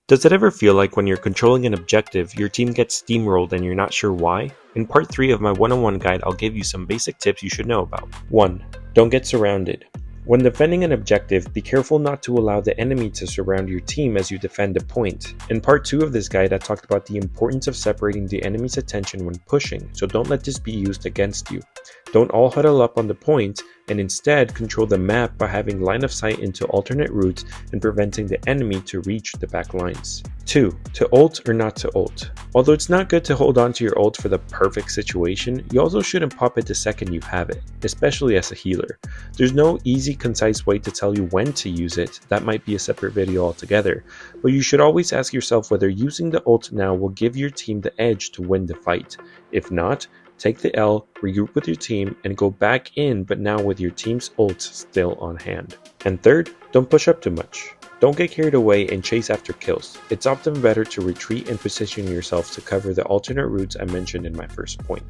Does it ever feel like when you're controlling an objective, your team gets steamrolled and you're not sure why? In part 3 of my one-on-one guide, I'll give you some basic tips you should know about. 1. Don't get surrounded. When defending an objective, be careful not to allow the enemy to surround your team as you defend a point. In part 2 of this guide, I talked about the importance of separating the enemy's attention when pushing, so don't let this be used against you. Don't all huddle up on the point, and instead control the map by having line of sight into alternate routes and preventing the enemy to reach the back lines. 2. To ult or not to ult. Although it's not good to hold on to your ult for the perfect situation, you also shouldn't pop it the second you have it, especially as a healer. There's no easy, concise way to tell you when to use it, that might be a separate video altogether, but you should always ask yourself whether using the ult now will give your team the edge to win the fight. If not, take the L, regroup with your team, and go back in, but now with your team's ult still on hand. And third, don't push up too much. Don't get carried away and chase after kills. It's often better to retreat and position yourself to cover the alternate routes I mentioned in my first point.